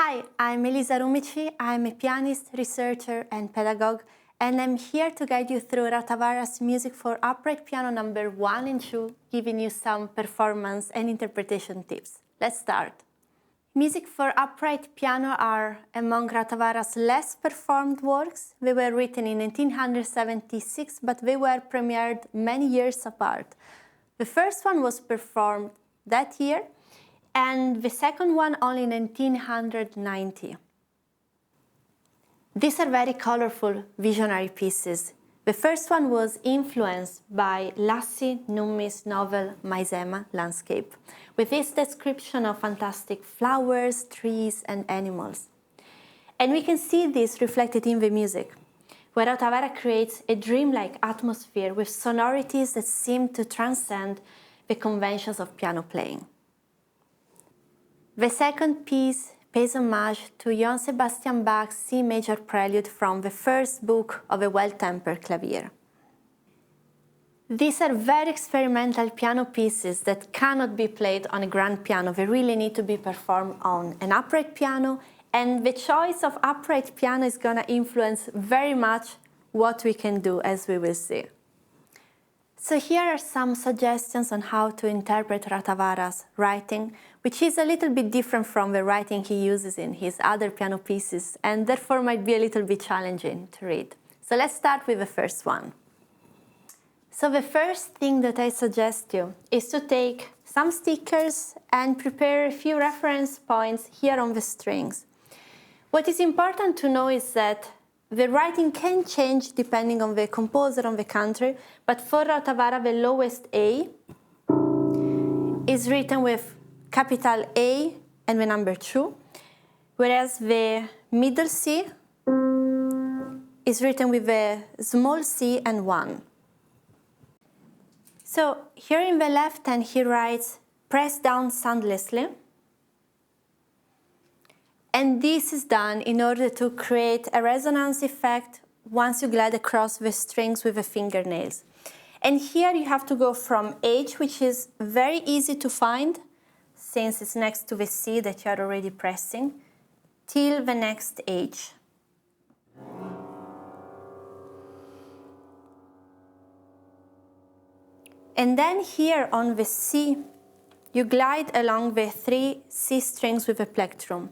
Hi, I'm Elisa Rumici. I'm a pianist, researcher, and pedagogue, and I'm here to guide you through Rautavaara's music for upright piano number 1 and 2, giving you some performance and interpretation tips. Let's start. Music for upright piano are among Rautavaara's less performed works. They were written in 1976, but they were premiered many years apart. The first one was performed that year, and the second one only in 1990. These are very colorful visionary pieces. The first one was influenced by Elisa Rumici's novel Maisema Landscape, with its description of fantastic flowers, trees, and animals. And we can see this reflected in the music, where Rautavaara creates a dreamlike atmosphere with sonorities that seem to transcend the conventions of piano playing. The second piece pays homage to Johann Sebastian Bach's C major prelude from the first book of a Well-Tempered Clavier. These are very experimental piano pieces that cannot be played on a grand piano. They really need to be performed on an upright piano, and the choice of upright piano is going to influence very much what we can do, as we will see. So here are some suggestions on how to interpret Rautavaara's writing, which is a little bit different from the writing he uses in his other piano pieces, and therefore might be a little bit challenging to read. So let's start with the first one. So the first thing that I suggest you is to take some stickers and prepare a few reference points here on the strings. What is important to know is that the writing can change depending on the composer, on the country, but for Rautavaara, the lowest A is written with capital A and the number 2, whereas the middle C is written with a small c and 1. So here in the left hand, he writes, press down soundlessly. And this is done in order to create a resonance effect once you glide across the strings with the fingernails. And here you have to go from H, which is very easy to find, since it's next to the C that you are already pressing, till the next H. And then here on the C, you glide along the 3 C strings with a plectrum.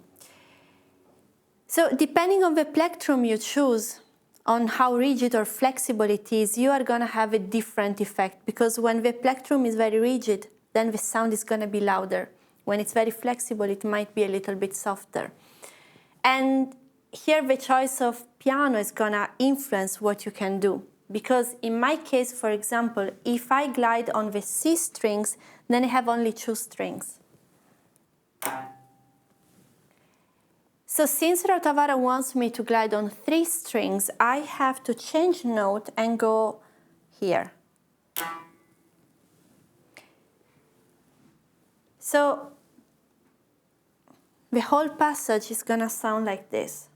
So depending on the plectrum you choose, on how rigid or flexible it is, you are going to have a different effect, because when the plectrum is very rigid, then the sound is going to be louder. When it's very flexible, it might be a little bit softer. And here the choice of piano is going to influence what you can do. Because in my case, for example, if I glide on the C strings, then I have only 2 strings. So since Rautavaara wants me to glide on 3 strings, I have to change note and go here. So the whole passage is going to sound like this.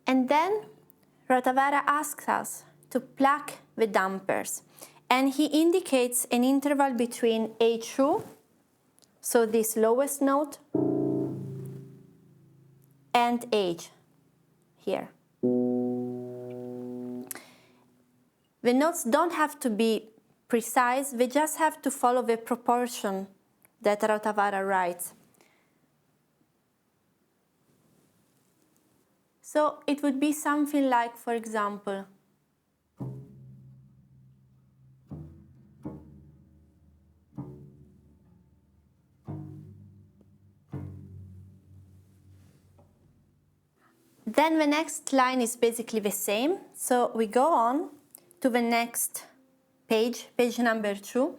And then Rautavaara asks us to pluck the dampers. And he indicates an interval between A2, so this lowest note, and H, here. The notes don't have to be precise, they just have to follow the proportion that Rautavaara writes. So it would be something like, for example, then the next line is basically the same. So we go on to the next page, page number 2,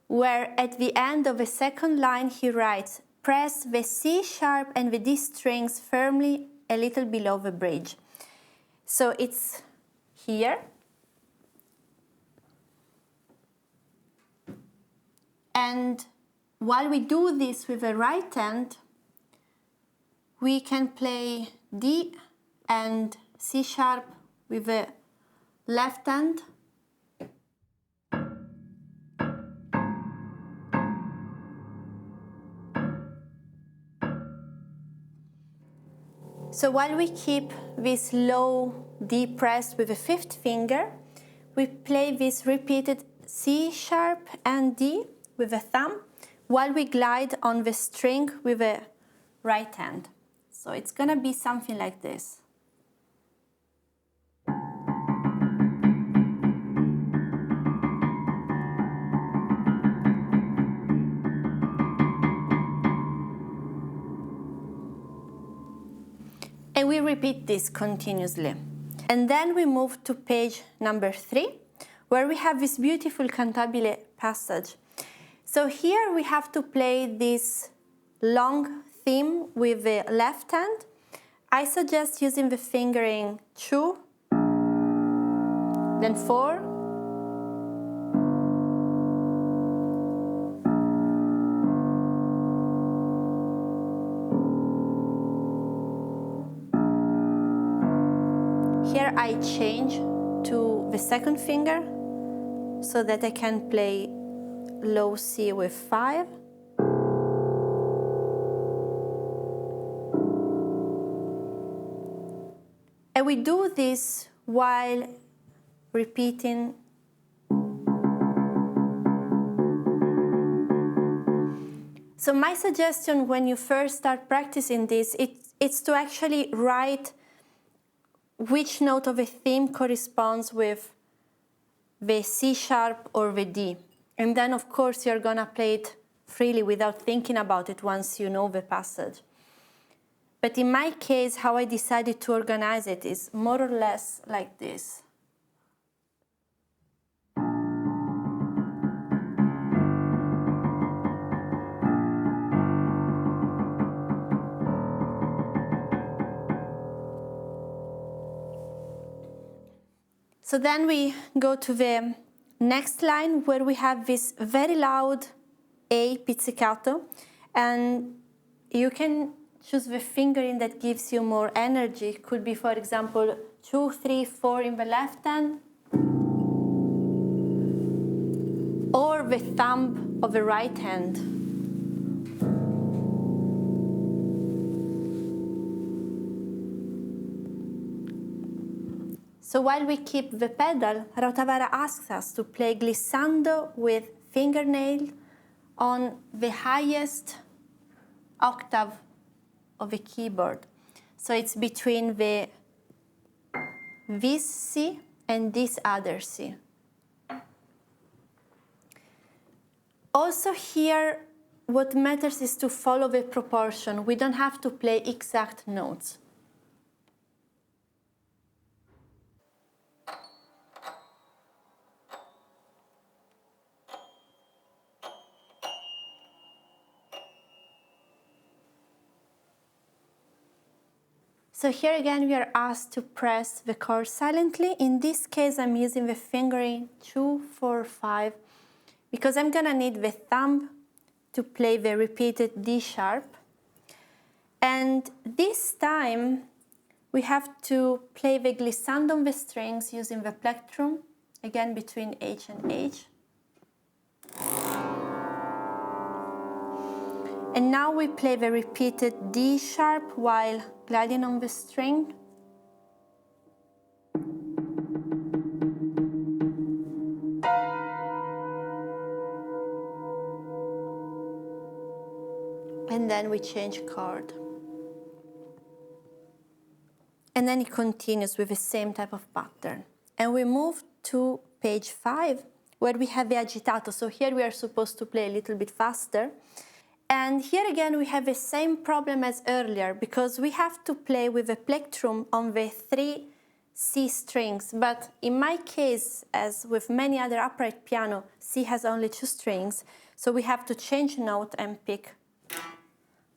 where at the end of the second line he writes, press the C sharp and the D strings firmly a little below the bridge. So it's here, And while we do this with the right hand, we can play D and C sharp with the left hand. So while we keep this low D pressed with the fifth finger, we play this repeated C sharp and D with the thumb while we glide on the string with the right hand. So it's gonna be something like this. And we repeat this continuously. And then we move to page number 3, where we have this beautiful cantabile passage. So here we have to play this long theme with the left hand. I suggest using the fingering 2, then 4, here I change to the second finger so that I can play low C with 5. And we do this while repeating. So my suggestion when you first start practicing this, it's to actually write which note of a theme corresponds with the C sharp or the D. And then, of course, you're gonna play it freely without thinking about it once you know the passage. But in my case, how I decided to organize it is more or less like this. So then we go to the next line where we have this very loud A pizzicato, and you can choose the fingering that gives you more energy. It could be, for example, 2, 3, 4 in the left hand, or the thumb of the right hand. So while we keep the pedal, Rautavaara asks us to play glissando with fingernail on the highest octave of the keyboard. So it's between this C and this other C. Also here, what matters is to follow the proportion. We don't have to play exact notes. So here again we are asked to press the chord silently. In this case I'm using the fingering 2, 4, 5 because I'm gonna need the thumb to play the repeated D sharp. And this time we have to play the glissando on the strings using the plectrum, again between H and H. And now we play the repeated D sharp while gliding on the string. And then we change chord. And then it continues with the same type of pattern. And we move to page 5, where we have the agitato. So here we are supposed to play a little bit faster. And here again we have the same problem as earlier because we have to play with the plectrum on the 3 C strings. But in my case, as with many other upright piano, C has only 2 strings. So we have to change note and pick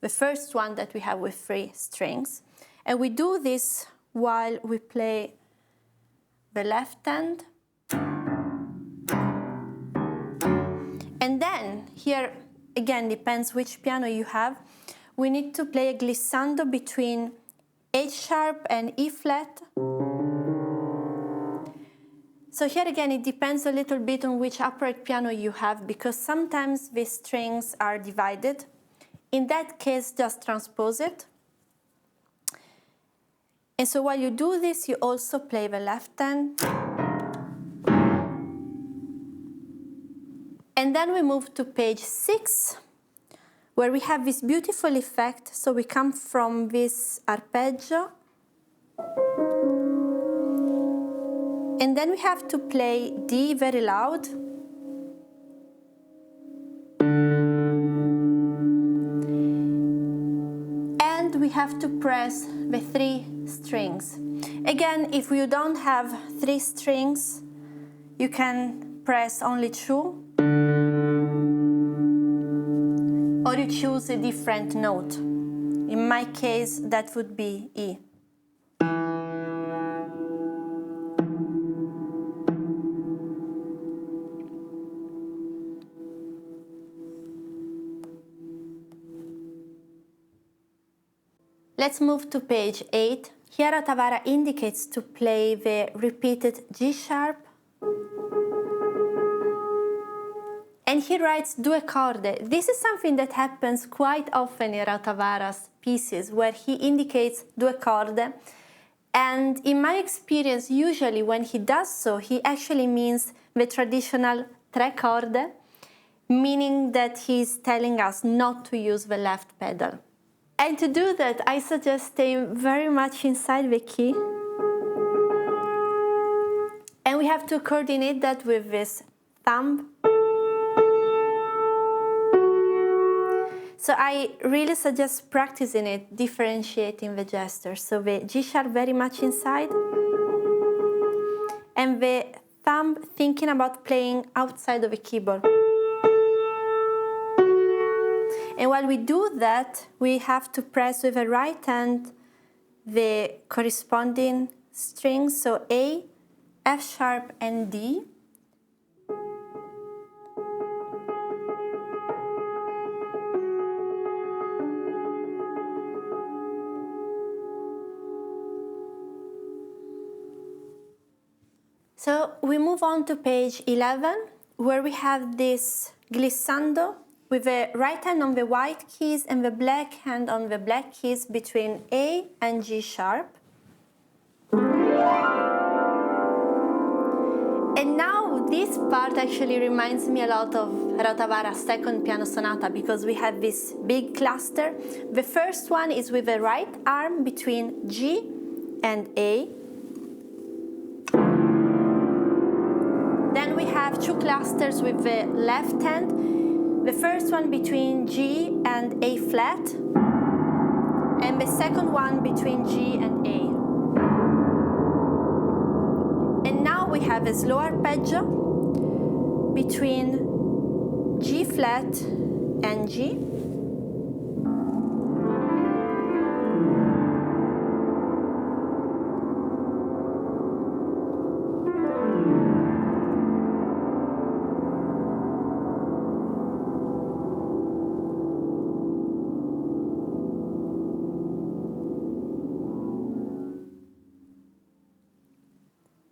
the first one that we have with 3 strings. And we do this while we play the left hand. And then, here again depends which piano you have, we need to play a glissando between H sharp and E flat. So here again it depends a little bit on which upright piano you have, because sometimes the strings are divided. In that case, just transpose it. And so while you do this, you also play the left hand. And then we move to page 6, where we have this beautiful effect. So we come from this arpeggio. And then we have to play D very loud. And we have to press the 3 strings. Again, if you don't have 3 strings, you can press only 2. Or you choose a different note. In my case, that would be E. Let's move to page 8. Here Rautavaara indicates to play the repeated G sharp. And he writes due corde. This is something that happens quite often in Rautavaara's pieces, where he indicates due corde. And in my experience, usually when he does so, he actually means the traditional tre corde, meaning that he's telling us not to use the left pedal. And to do that, I suggest staying very much inside the key. And we have to coordinate that with this thumb. So I really suggest practicing it, differentiating the gestures. So the G sharp very much inside, and the thumb thinking about playing outside of the keyboard. And while we do that, we have to press with the right hand the corresponding strings, so A, F sharp, and D. So we move on to page 11, where we have this glissando with the right hand on the white keys and the black hand on the black keys between A and G sharp. And now this part actually reminds me a lot of Rautavaara's second piano sonata, because we have this big cluster. The first one is with the right arm between G and A. Then we have 2 clusters with the left hand. The first one between G and A flat, and the second one between G and A. And now we have a slow arpeggio between G flat and G.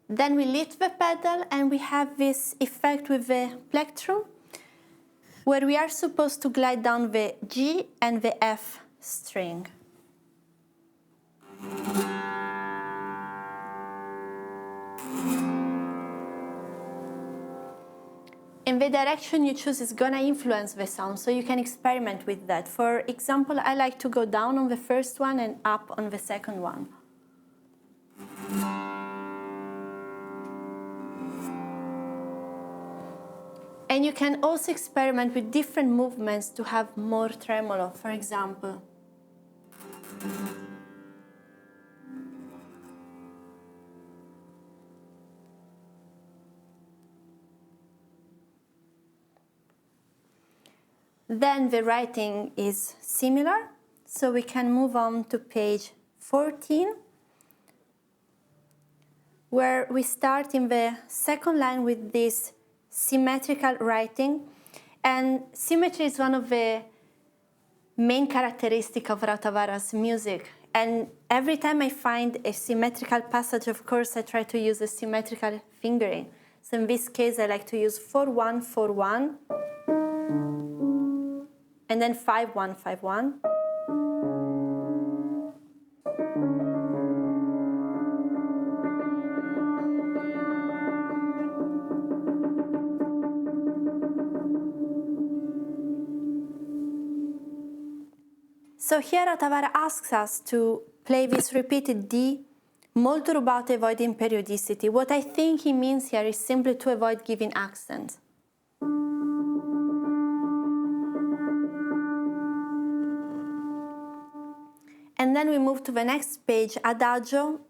Then we lift the pedal and we have this effect with the plectrum, where we are supposed to glide down the G and the F string. And the direction you choose is gonna influence the sound, so you can experiment with that. For example, I like to go down on the first one and up on the second one. And you can also experiment with different movements to have more tremolo, for example. Then the writing is similar, so we can move on to page 14, where we start in the second line with this symmetrical writing. And symmetry is one of the main characteristics of Rautavaara's music. And every time I find a symmetrical passage, of course, I try to use a symmetrical fingering. So in this case, I like to use 4-1, 4-1, and then 5-1, 5-1. So here Rautavaara asks us to play this repeated D, molto rubato avoiding periodicity. What I think he means here is simply to avoid giving accents. And then we move to the next page, Adagio,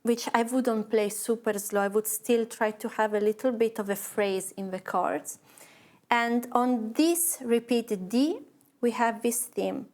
which I wouldn't play super slow. I would still try to have a little bit of a phrase in the chords. And on this repeated D, we have this theme.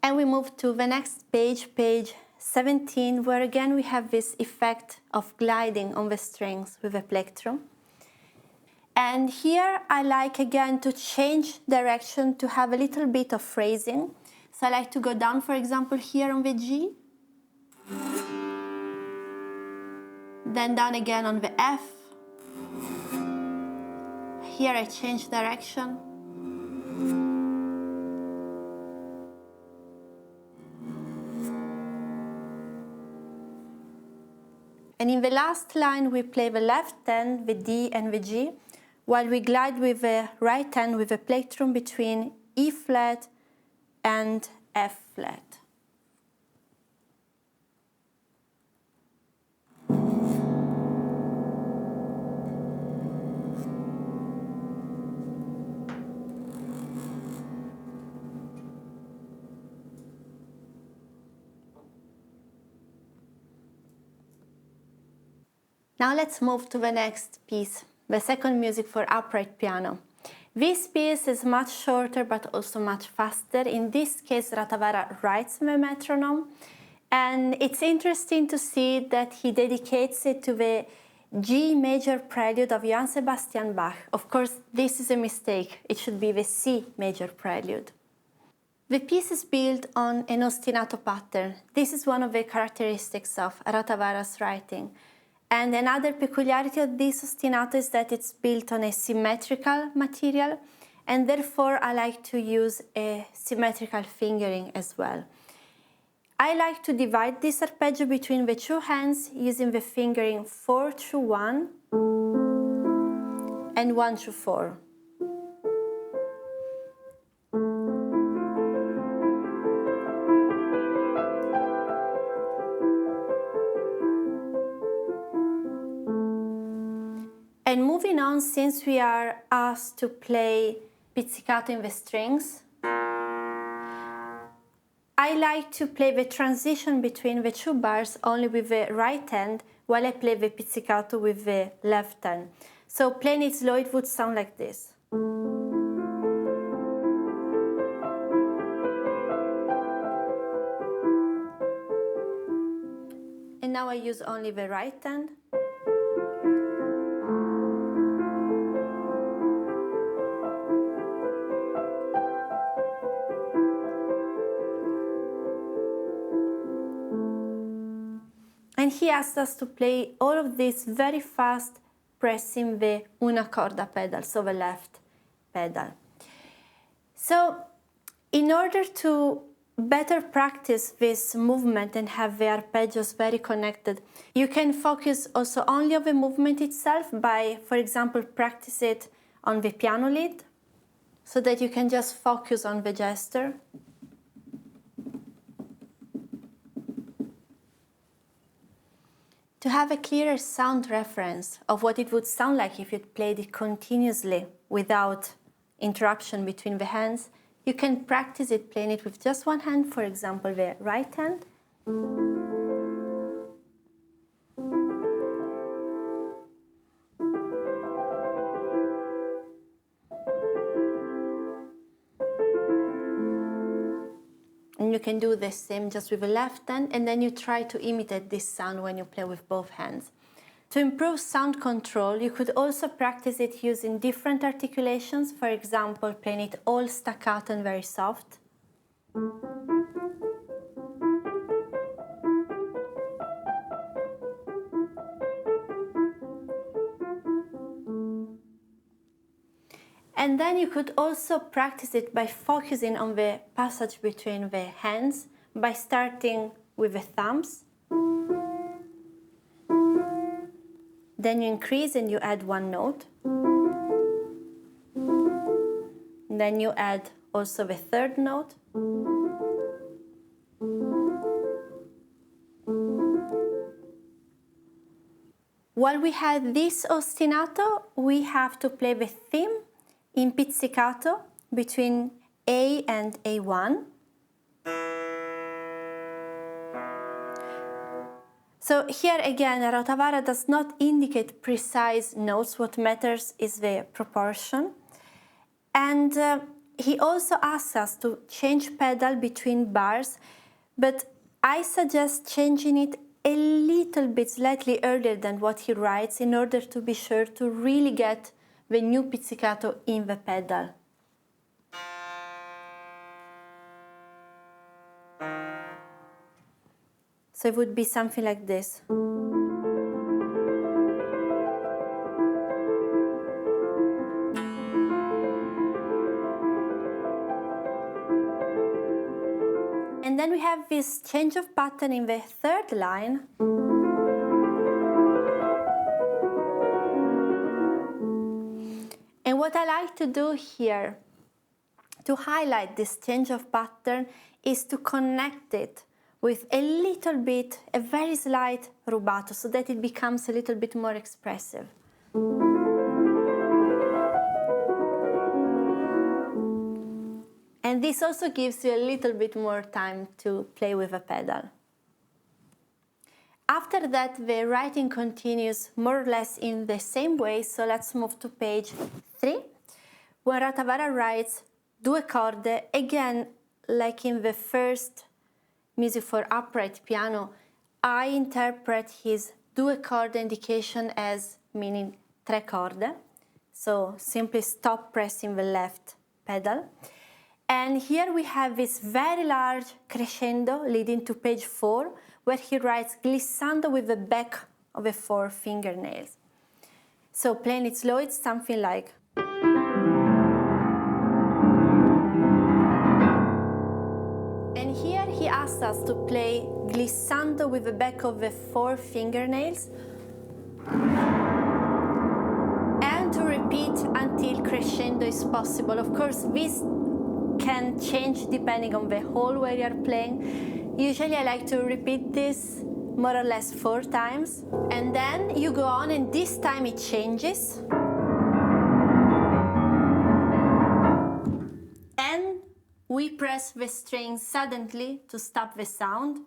And we move to the next page, page 17, where again we have this effect of gliding on the strings with a plectrum. And here I like again to change direction to have a little bit of phrasing. So I like to go down, for example, here on the G, then down again on the F. Here I change direction. And in the last line, we play the left hand, the D and the G, while we glide with the right hand with a plectrum between E flat and F flat. Now let's move to the next piece, the second music for upright piano. This piece is much shorter but also much faster. In this case, Rautavaara writes the metronome, and it's interesting to see that he dedicates it to the G major prelude of Johann Sebastian Bach. Of course, this is a mistake. It should be the C major prelude. The piece is built on an ostinato pattern. This is one of the characteristics of Rautavaara's writing. And another peculiarity of this ostinato is that it's built on a symmetrical material, and therefore I like to use a symmetrical fingering as well. I like to divide this arpeggio between the two hands using the fingering 4-1 and 1-4. And moving on, since we are asked to play pizzicato in the strings, I like to play the transition between the two bars only with the right hand, while I play the pizzicato with the left hand. So playing it slow, it would sound like this. And now I use only the right hand. And he asked us to play all of this very fast, pressing the una corda pedal, so the left pedal. So in order to better practice this movement and have the arpeggios very connected, you can focus also only on the movement itself by, for example, practice it on the piano lid, so that you can just focus on the gesture. To have a clearer sound reference of what it would sound like if you played it continuously without interruption between the hands, you can practice it playing it with just one hand, for example, the right hand. And you can do the same just with the left hand, and then you try to imitate this sound when you play with both hands. To improve sound control, you could also practice it using different articulations, for example, playing it all staccato and very soft. And then you could also practice it by focusing on the passage between the hands, by starting with the thumbs. Then you increase and you add one note. Then you add also the third note. While we have this ostinato, we have to play the theme in pizzicato between A and A1. So here again, Rautavaara does not indicate precise notes. What matters is the proportion. And he also asks us to change pedal between bars, but I suggest changing it a little bit slightly earlier than what he writes in order to be sure to really get the new pizzicato in the pedal. So it would be something like this. And then we have this change of pattern in the third line. And what I like to do here, to highlight this change of pattern, is to connect it with a little bit, a very slight rubato, so that it becomes a little bit more expressive. And this also gives you a little bit more time to play with a pedal. After that, the writing continues more or less in the same way, so let's move to page 3, where Rautavaara writes due corde, again, like in the first music for upright piano, I interpret his due corde indication as meaning tre corde, so simply stop pressing the left pedal. And here we have this very large crescendo leading to page 4, where he writes glissando with the back of the 4 fingernails. So playing it slow, it's something like. And here he asks us to play glissando with the back of the 4 fingernails and to repeat until crescendo is possible. Of course, this can change depending on the hole where you are playing. Usually I like to repeat this more or less 4 times. And then you go on, and this time it changes. And we press the string suddenly to stop the sound.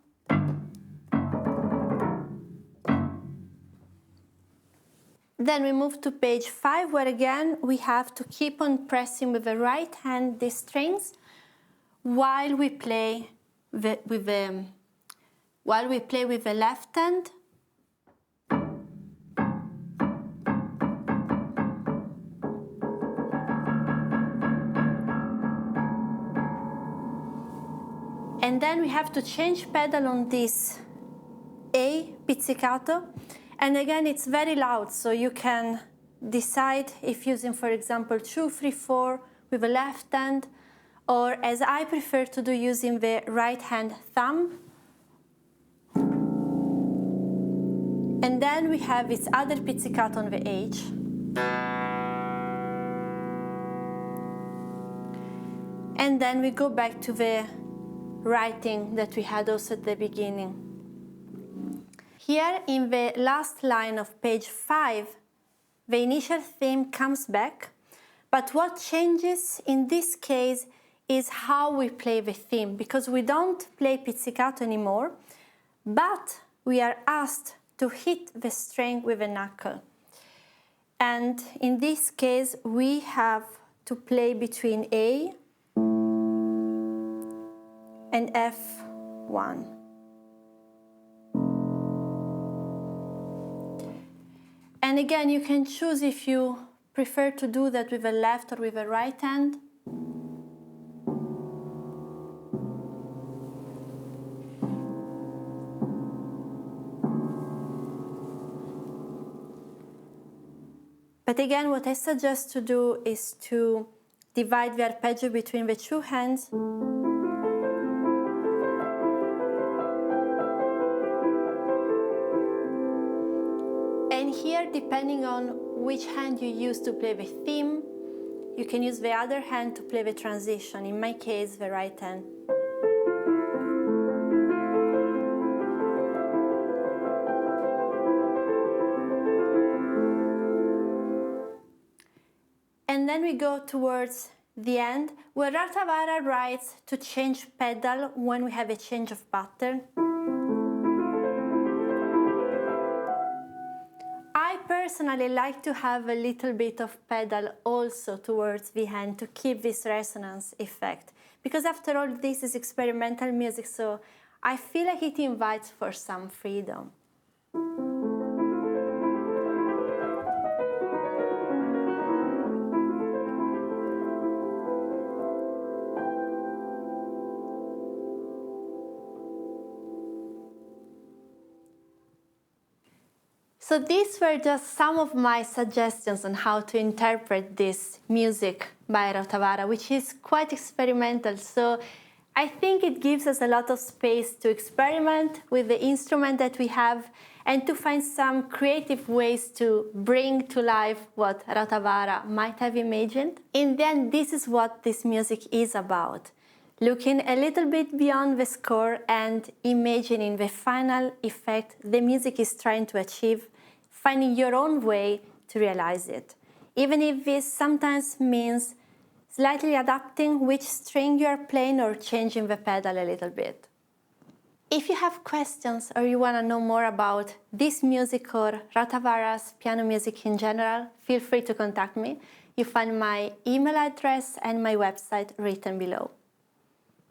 Then we move to page 5, where again we have to keep on pressing with the right hand the strings while we play with the left hand. And then we have to change pedal on this A pizzicato. And again, it's very loud, so you can decide if using, for example, 2, 3, 4 with the left hand, or as I prefer to do, using the right hand thumb. And then we have this other pizzicato on the H. And then we go back to the writing that we had also at the beginning. Here in the last line of page 5, the initial theme comes back, but what changes in this case is how we play the theme, because we don't play pizzicato anymore, but we are asked to hit the string with a knuckle. And in this case, we have to play between A and F1. And again, you can choose if you prefer to do that with the left or with the right hand. But again, what I suggest to do is to divide the arpeggio between the two hands. And here, depending on which hand you use to play the theme, you can use the other hand to play the transition, in my case, the right hand. And then we go towards the end, where Rautavaara writes to change pedal when we have a change of pattern. I personally like to have a little bit of pedal also towards the end to keep this resonance effect, because after all, this is experimental music, so I feel like it invites for some freedom. So these were just some of my suggestions on how to interpret this music by Rautavaara, which is quite experimental. So I think it gives us a lot of space to experiment with the instrument that we have and to find some creative ways to bring to life what Rautavaara might have imagined. In the end, this is what this music is about. Looking a little bit beyond the score and imagining the final effect the music is trying to achieve, finding your own way to realize it, even if this sometimes means slightly adapting which string you are playing or changing the pedal a little bit. If you have questions or you want to know more about this music or Rautavaara's piano music in general, feel free to contact me. You find my email address and my website written below.